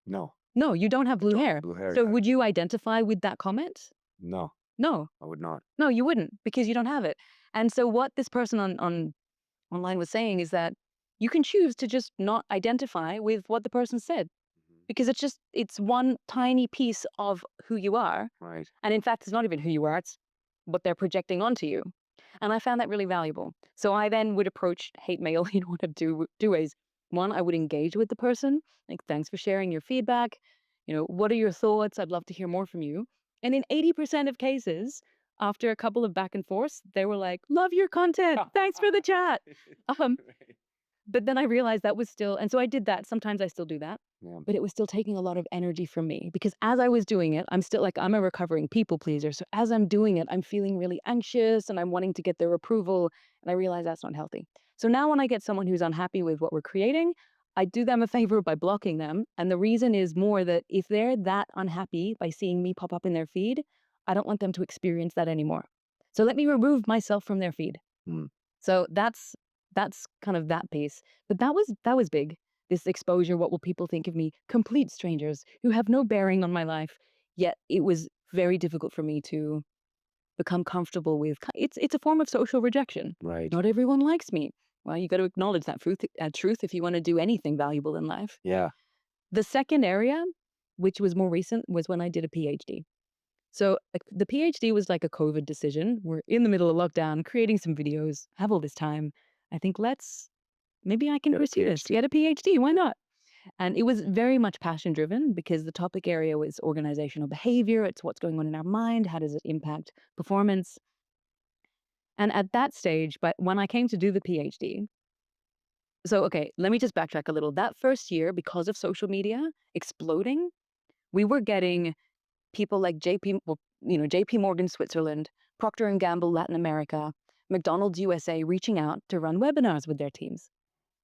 Speaker 1: No.
Speaker 2: No, you don't have blue hair.
Speaker 1: Blue hair.
Speaker 2: So would you identify with that comment?
Speaker 1: No,
Speaker 2: No,
Speaker 1: I would not.
Speaker 2: no, you wouldn't because you don't have it. And so what this person on online was saying is that you can choose to just not identify with what the person said because it's one tiny piece of who you are.
Speaker 1: Right.
Speaker 2: And in fact, it's not even who you are, it's what they're projecting onto you. And I found that really valuable. So I then would approach hate mail in one of two ways. One, I would engage with the person, like, thanks for sharing your feedback. What are your thoughts? I'd love to hear more from you. And in 80% of cases, after a couple of back and forths, they were like, love your content. Thanks for the chat. Um, but then I realized that was still, and so I did that. Sometimes I still do that.
Speaker 1: Yeah.
Speaker 2: But it was still taking a lot of energy from me because as I was doing it, I'm a recovering people pleaser. So as I'm doing it, I'm feeling really anxious and I'm wanting to get their approval. And I realize that's not healthy. So now when I get someone who's unhappy with what we're creating, I do them a favor by blocking them. And the reason is more that if they're that unhappy by seeing me pop up in their feed, I don't want them to experience that anymore. So let me remove myself from their feed.
Speaker 1: Mm.
Speaker 2: So that's kind of that piece. But that was big. This exposure, what will people think of me? Complete strangers who have no bearing on my life. Yet it was very difficult for me to become comfortable with. It's a form of social rejection.
Speaker 1: Right.
Speaker 2: Not everyone likes me. Well, you got to acknowledge that truth if you want to do anything valuable in life.
Speaker 1: Yeah.
Speaker 2: The second area, which was more recent, was when I did a PhD. So the PhD was like a COVID decision. We're in the middle of lockdown, creating some videos, have all this time. I think maybe I can
Speaker 1: Get a
Speaker 2: pursue this.
Speaker 1: PhD.
Speaker 2: Get a PhD, why not? And it was very much passion driven because the topic area was organizational behavior. It's what's going on in our mind. How does it impact performance? And at that stage, but when I came to do the PhD, so, okay, let me just backtrack a little. That first year, because of social media exploding, we were getting people like JP Morgan Switzerland, Procter and Gamble Latin America, McDonald's USA reaching out to run webinars with their teams.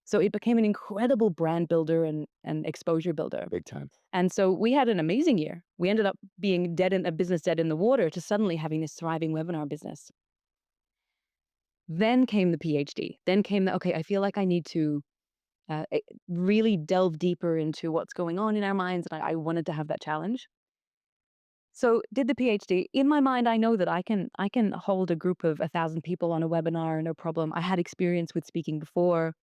Speaker 2: So it became an incredible brand builder and exposure builder.
Speaker 1: Big time.
Speaker 2: And so we had an amazing year. We ended up being a business dead in the water to suddenly having this thriving webinar business. Then came the PhD. Then came okay, I feel like I need to really delve deeper into what's going on in our minds. And I wanted to have that challenge. So did the PhD. In my mind, I know that I can hold a group of 1,000 people on a webinar, no problem. I had experience with speaking before.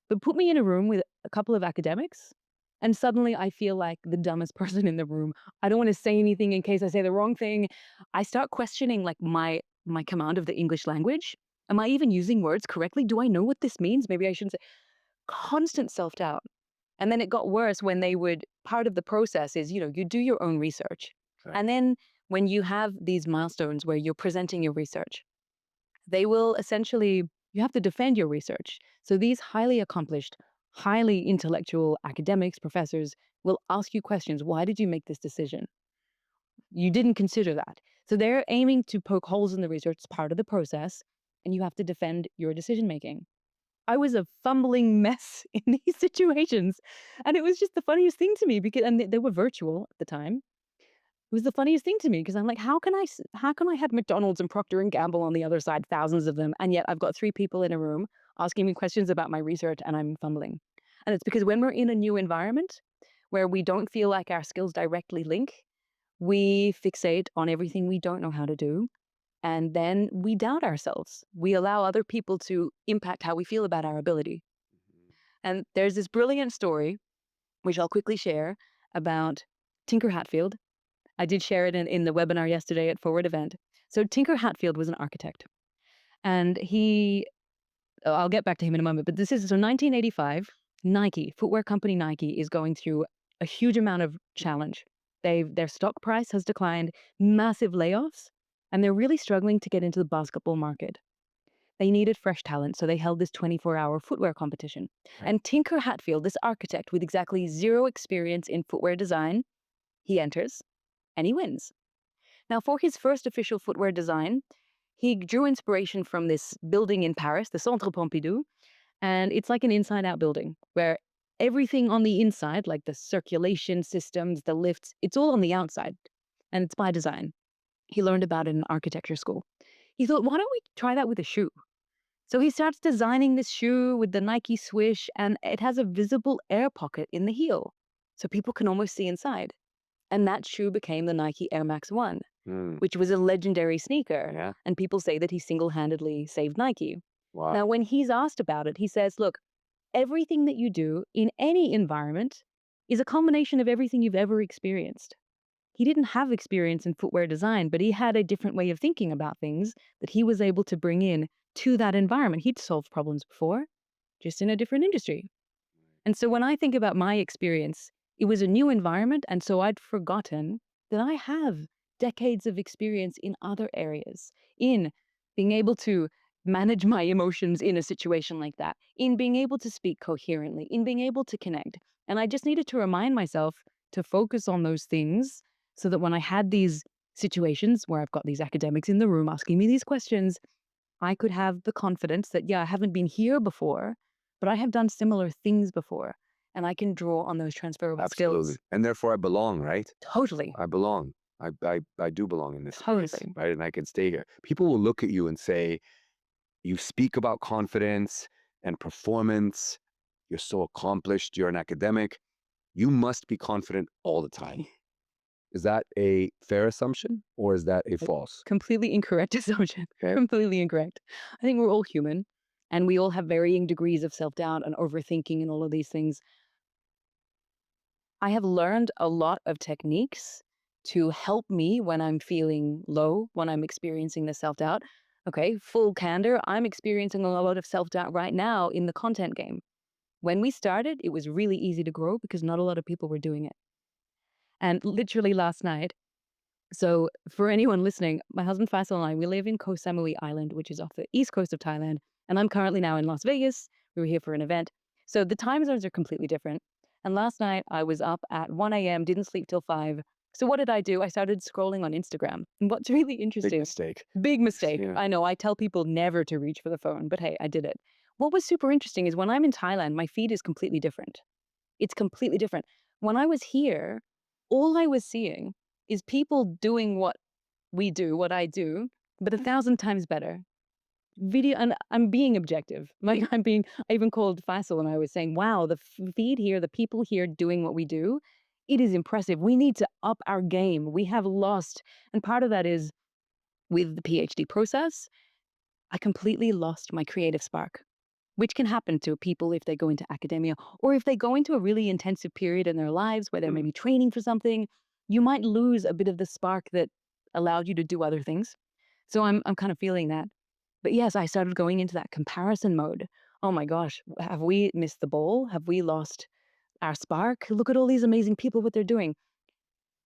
Speaker 2: But put me in a room with a couple of academics, and suddenly I feel like the dumbest person in the room. I don't want to say anything in case I say the wrong thing. I start questioning like my command of the English language. Am I even using words correctly? Do I know what this means? Maybe I shouldn't say. Constant self-doubt. And then it got worse when part of the process is, you do your own research.
Speaker 1: Right.
Speaker 2: And then when you have these milestones where you're presenting your research, they will essentially, you have to defend your research. So these highly accomplished, highly intellectual academics, professors will ask you questions. Why did you make this decision? You didn't consider that. So they're aiming to poke holes in the research. It's part of the process, and you have to defend your decision making. I was a fumbling mess in these situations, and it was just the funniest thing to me and they were virtual at the time. It was the funniest thing to me because I'm like, how can I have McDonald's and Procter and Gamble on the other side, thousands of them, and yet I've got 3 people in a room asking me questions about my research and I'm fumbling. And it's because when we're in a new environment where we don't feel like our skills directly link, we fixate on everything we don't know how to do, and then we doubt ourselves. We allow other people to impact how we feel about our ability. And there's this brilliant story, which I'll quickly share, about Tinker Hatfield. I did share it in the webinar yesterday at Forward Event. So Tinker Hatfield was an architect. And I'll get back to him in a moment, but so 1985, Nike, footwear company Nike, is going through a huge amount of challenge. Their stock price has declined, massive layoffs, and they're really struggling to get into the basketball market. They needed fresh talent, so they held this 24-hour footwear competition.
Speaker 1: Right.
Speaker 2: And Tinker Hatfield, this architect with exactly 0 experience in footwear design, he enters and he wins. Now, for his first official footwear design, he drew inspiration from this building in Paris, the Centre Pompidou, and it's like an inside-out building where everything on the inside, like the circulation systems, the lifts, it's all on the outside and it's by design. He learned about it in architecture school. He thought, why don't we try that with a shoe? So he starts designing this shoe with the Nike swoosh, and it has a visible air pocket in the heel. So people can almost see inside. And that shoe became the Nike Air Max 1,
Speaker 1: Mm.
Speaker 2: which was a legendary sneaker.
Speaker 1: Yeah.
Speaker 2: And people say that he single-handedly saved Nike.
Speaker 1: Wow.
Speaker 2: Now, when he's asked about it, he says, look, everything that you do in any environment is a combination of everything you've ever experienced. He didn't have experience in footwear design, but he had a different way of thinking about things that he was able to bring in to that environment. He'd solved problems before, just in a different industry. And so when I think about my experience, it was a new environment. And so I'd forgotten that I have decades of experience in other areas, in being able to manage my emotions in a situation like that, in being able to speak coherently, in being able to connect. And I just needed to remind myself to focus on those things so that when I had these situations where I've got these academics in the room asking me these questions, I could have the confidence that, yeah, I haven't been here before, but I have done similar things before. And I can draw on those transferable
Speaker 1: Absolutely.
Speaker 2: skills.
Speaker 1: And therefore I belong, right?
Speaker 2: Totally.
Speaker 1: I belong. I do belong in this space,
Speaker 2: Totally.
Speaker 1: right? And I can stay here. People will look at you and say, you speak about confidence and performance. You're so accomplished. You're an academic. You must be confident all the time. Is that a fair assumption or is that a false?
Speaker 2: Completely incorrect assumption.
Speaker 1: Okay.
Speaker 2: Completely incorrect. I think we're all human and we all have varying degrees of self-doubt and overthinking and all of these things. I have learned a lot of techniques to help me when I'm feeling low, when I'm experiencing the self-doubt. Okay, full candor, I'm experiencing a lot of self-doubt right now in the content game. When we started, it was really easy to grow because not a lot of people were doing it. And literally last night, so for anyone listening, my husband Faisal and I, we live in Koh Samui Island, which is off the east coast of Thailand. And I'm currently now in Las Vegas. We were here for an event. So the time zones are completely different. And last night I was up at 1 a.m., didn't sleep till 5. So what did I do? I started scrolling on Instagram. And what's really
Speaker 1: Big
Speaker 2: interesting,
Speaker 1: mistake.
Speaker 2: big mistake.
Speaker 1: Yeah.
Speaker 2: I know I tell people never to reach for the phone, but hey, I did it. What was super interesting is when I'm in Thailand, my feed is completely different. It's completely different. When I was here, all I was seeing is people doing what we do, what I do, but 1,000 times better. Video, and I'm being objective. Like I even called Faisal and I was saying, wow, the feed here, the people here doing what we do, it is impressive. We need to up our game. We have lost. And part of that is with the PhD process, I completely lost my creative spark, which can happen to people if they go into academia or if they go into a really intensive period in their lives where they're maybe training for something. You might lose a bit of the spark that allowed you to do other things. So I'm kind of feeling that. But yes, I started going into that comparison mode. Oh my gosh, have we missed the bowl? Have we lost our spark? Look at all these amazing people, what they're doing.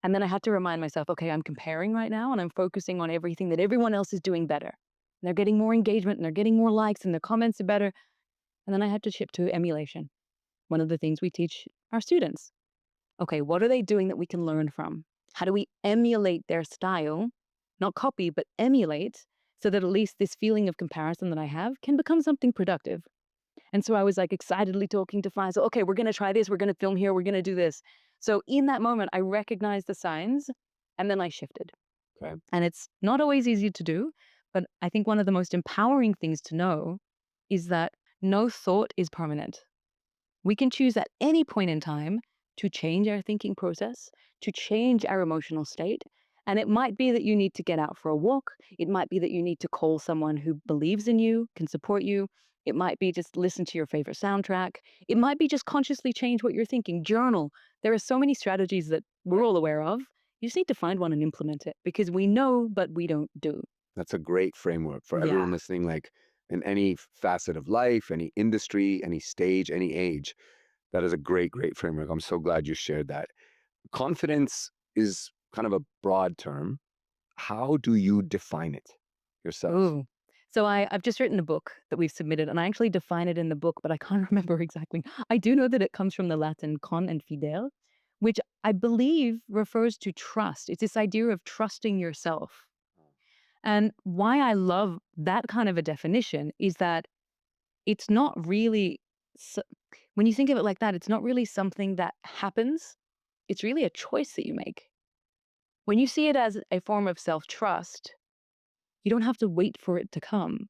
Speaker 2: And then I had to remind myself, okay, I'm comparing right now and I'm focusing on everything that everyone else is doing better. And they're getting more engagement and they're getting more likes and their comments are better. And then I had to shift to emulation. One of the things we teach our students. Okay, what are they doing that we can learn from? How do we emulate their style? Not copy, but emulate so that at least this feeling of comparison that I have can become something productive. And so I was like excitedly talking to Faisal, okay, we're going to try this. We're going to film here. We're going to do this. So in that moment, I recognized the signs and then I shifted.
Speaker 1: Okay.
Speaker 2: And it's not always easy to do, but I think one of the most empowering things to know is that no thought is permanent. We can choose at any point in time to change our thinking process, to change our emotional state. And it might be that you need to get out for a walk. It might be that you need to call someone who believes in you, can support you. It might be just listen to your favorite soundtrack. It might be just consciously change what you're thinking, journal. There are so many strategies that we're all aware of. You just need to find one and implement it because we know, but we don't do.
Speaker 1: That's a great framework for
Speaker 2: Yeah.
Speaker 1: everyone listening, like in any facet of life, any industry, any stage, any age. That is a great, great framework. I'm so glad you shared that. Confidence is kind of a broad term. How do you define it yourself?
Speaker 2: Ooh. So I've just written a book that we've submitted, and I actually define it in the book, but I can't remember exactly. I do know that it comes from the Latin con and fidel, which I believe refers to trust. It's this idea of trusting yourself. And why I love that kind of a definition is that it's not really, When you think of it like that, it's not really something that happens. It's really a choice that you make. When you see it as a form of self-trust, you don't have to wait for it to come.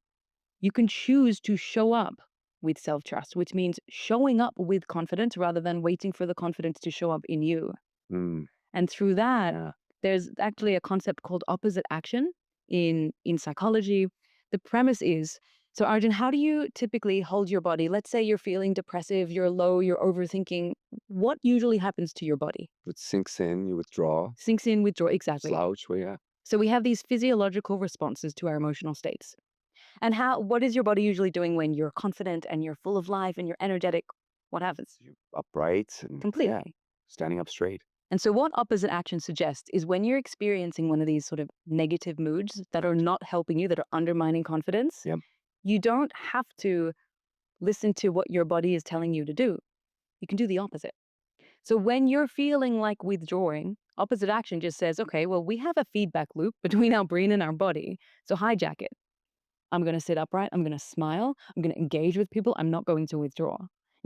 Speaker 2: You can choose to show up with self-trust, which means showing up with confidence rather than waiting for the confidence to show up in you.
Speaker 1: Mm,
Speaker 2: And through that,
Speaker 1: yeah.
Speaker 2: there's actually a concept called opposite action in psychology. The premise is, so Arjun, how do you typically hold your body? Let's say you're feeling depressive, you're low, you're overthinking. What usually happens to your body?
Speaker 1: It sinks in, you withdraw,
Speaker 2: Sinks in, withdraw. Exactly.
Speaker 1: slouch, well, yeah.
Speaker 2: So we have these physiological responses to our emotional states. And what is your body usually doing when you're confident and you're full of life and you're energetic? What happens?
Speaker 1: You're upright and
Speaker 2: Completely.
Speaker 1: yeah, standing up straight.
Speaker 2: And so, what opposite action suggests is when you're experiencing one of these sort of negative moods that are not helping you, that are undermining confidence,
Speaker 1: Yep.
Speaker 2: you don't have to listen to what your body is telling you to do. You can do the opposite. So, when you're feeling like withdrawing, opposite action just says, okay, well, we have a feedback loop between our brain and our body. So, hijack it. I'm going to sit upright. I'm going to smile. I'm going to engage with people. I'm not going to withdraw.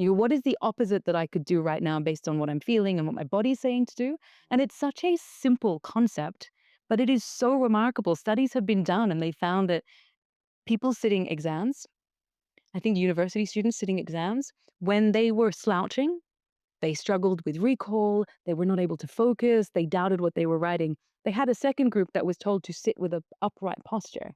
Speaker 2: What is the opposite that I could do right now based on what I'm feeling and what my body's saying to do? And it's such a simple concept, but it is so remarkable. Studies have been done and they found that people sitting exams, I think university students sitting exams, when they were slouching, they struggled with recall. They were not able to focus. They doubted what they were writing. They had a second group that was told to sit with an upright posture.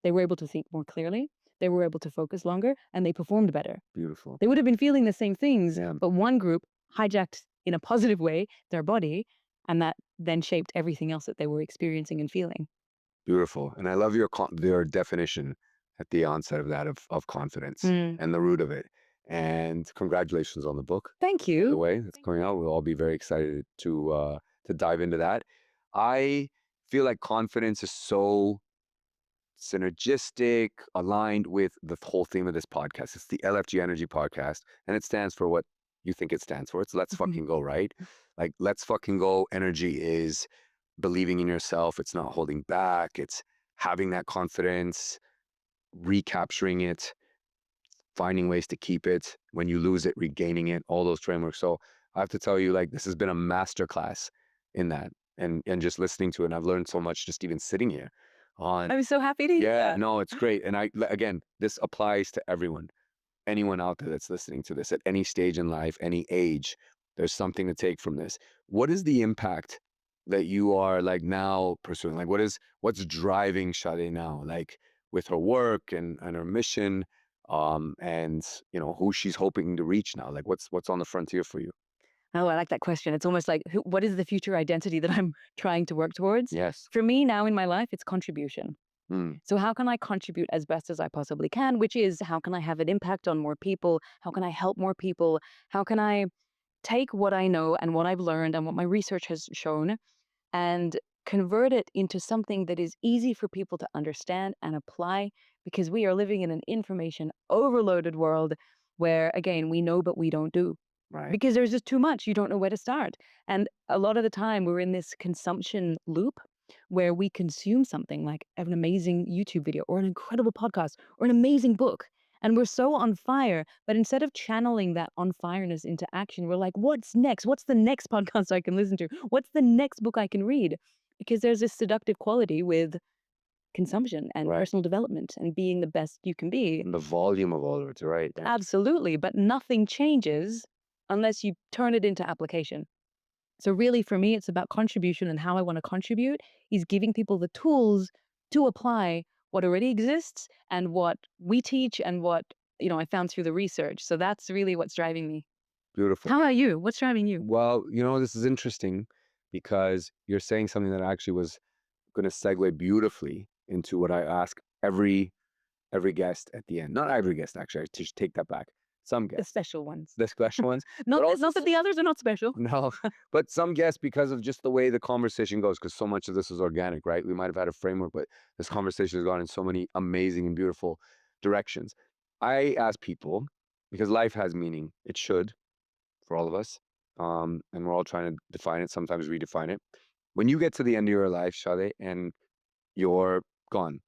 Speaker 2: They were able to think more clearly. They were able to focus longer and they performed better.
Speaker 1: Beautiful.
Speaker 2: They would have been feeling the same things,
Speaker 1: Yeah.
Speaker 2: but one group hijacked in a positive way their body, and that then shaped everything else that they were experiencing and feeling.
Speaker 1: Beautiful. And I love your definition at the onset of that of confidence and the root of it. And congratulations on the book.
Speaker 2: Thank
Speaker 1: By the
Speaker 2: you.
Speaker 1: way, that's coming out. We'll all be very excited to dive into that. I feel like confidence is so synergistic, aligned with the whole theme of this podcast. It's the LFG Energy Podcast, and it stands for what you think it stands for. It's let's fucking go, right? Like, let's fucking go. Energy is believing in yourself. It's not holding back. It's having that confidence, recapturing it, finding ways to keep it. When you lose it, regaining it, all those frameworks. So I have to tell you, like, this has been a masterclass in that and just listening to it. And I've learned so much just even sitting here on.
Speaker 2: I'm so happy to hear
Speaker 1: Yeah,
Speaker 2: that.
Speaker 1: no, it's great. And again, this applies to everyone, anyone out there that's listening to this at any stage in life, any age. There's something to take from this. What is the impact that you are like now pursuing? Like, what's driving Shadé now? Like with her work and her mission, and who she's hoping to reach now. Like, what's on the frontier for you?
Speaker 2: Oh, I like that question. It's almost like, what is the future identity that I'm trying to work towards?
Speaker 1: Yes.
Speaker 2: For me now in my life, it's contribution.
Speaker 1: Mm,
Speaker 2: So how can I contribute as best as I possibly can, which is how can I have an impact on more people? How can I help more people? How can I take what I know and what I've learned and what my research has shown and convert it into something that is easy for people to understand and apply? Because we are living in an information overloaded world where, again, we know, but we don't do.
Speaker 1: right.
Speaker 2: Because there's just too much. You don't know where to start. And a lot of the time, we're in this consumption loop where we consume something like an amazing YouTube video or an incredible podcast or an amazing book. And we're so on fire. But instead of channeling that on fireness into action, we're like, what's next? What's the next podcast I can listen to? What's the next book I can read? Because there's this seductive quality with consumption and
Speaker 1: Right.
Speaker 2: personal development and being the best you can be.
Speaker 1: And the volume of all of it, right? Yeah.
Speaker 2: Absolutely. But nothing changes unless you turn it into application. So really for me, it's about contribution, and how I want to contribute is giving people the tools to apply what already exists and what we teach and what, I found through the research. So that's really what's driving me.
Speaker 1: Beautiful.
Speaker 2: How about you? What's driving you?
Speaker 1: Well, this is interesting because you're saying something that actually was going to segue beautifully into what I ask every guest at the end. Not every guest, actually. I should take that back. Some
Speaker 2: The
Speaker 1: guests,
Speaker 2: special ones.
Speaker 1: the special ones.
Speaker 2: Not,
Speaker 1: but also
Speaker 2: not that the others are not special.
Speaker 1: no, but some guests, because of just the way the conversation goes, because so much of this is organic, right? We might have had a framework, but this conversation has gone in so many amazing and beautiful directions. I ask people, because life has meaning. It should, for all of us. And we're all trying to define it, sometimes redefine it. When you get to the end of your life, Shade, and you're gone,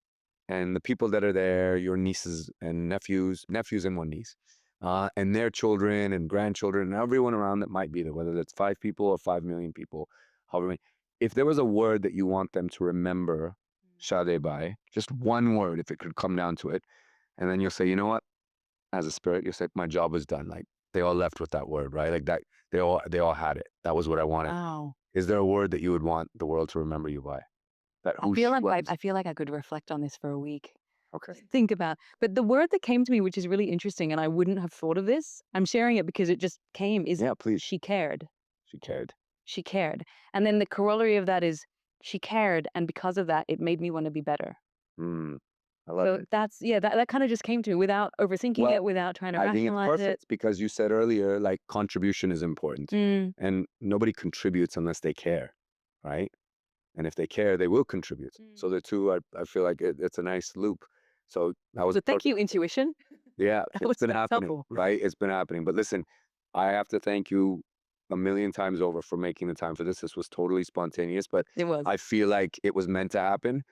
Speaker 1: and the people that are there, your nieces and nephews and one niece, and their children and grandchildren and everyone around that might be there, whether that's 5 people or 5 million people, however many. If there was a word that you want them to remember Shadé by, just one word, if it could come down to it, and then you'll say, you know what, as a spirit, you'll say, my job was done. Like they all left with that word, right? Like that, they all had it. That was what I wanted.
Speaker 2: Wow.
Speaker 1: Is there a word that you would want the world to remember you by? That
Speaker 2: I
Speaker 1: who
Speaker 2: feel
Speaker 1: she
Speaker 2: like
Speaker 1: was?
Speaker 2: I feel like I could reflect on this for a week.
Speaker 1: Okay.
Speaker 2: Think about, but the word that came to me, which is really interesting, and I wouldn't have thought of this. I'm sharing it because it just came. Is
Speaker 1: Yeah, please.
Speaker 2: she cared?
Speaker 1: She cared.
Speaker 2: She cared, and then the corollary of that is she cared, and because of that, it made me want to be better.
Speaker 1: I love
Speaker 2: So
Speaker 1: it.
Speaker 2: that's that kind of just came to me without overthinking
Speaker 1: Well,
Speaker 2: it, without trying to
Speaker 1: I think it's
Speaker 2: rationalize it.
Speaker 1: perfect because you said earlier, like contribution is important,
Speaker 2: Mm.
Speaker 1: and nobody contributes unless they care, right? And if they care, they will contribute. So the two, I feel like it's a nice loop. So that was
Speaker 2: So thank you,
Speaker 1: perfect.
Speaker 2: intuition.
Speaker 1: Yeah,
Speaker 2: That
Speaker 1: it's
Speaker 2: was
Speaker 1: been
Speaker 2: so
Speaker 1: happening,
Speaker 2: helpful.
Speaker 1: right? It's been happening. But listen, I have to thank you a million times over for making the time for this. This was totally spontaneous, but
Speaker 2: It was.
Speaker 1: I feel like it was meant to happen.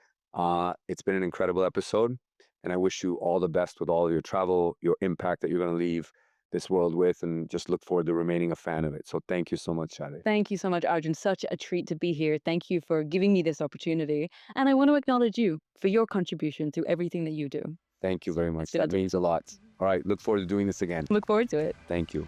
Speaker 1: It's been an incredible episode, and I wish you all the best with all of your travel, your impact that you're going to leave this world with, and just look forward to remaining a fan of it. So thank you so much, Shadé.
Speaker 2: Thank you so much, Arjun. Such a treat to be here. Thank you for giving me this opportunity. And I want to acknowledge you for your contribution to everything that you do.
Speaker 1: Thank you very much.
Speaker 2: been a
Speaker 1: That means a lot. All right, look forward to doing this again.
Speaker 2: Look forward to it.
Speaker 1: Thank you.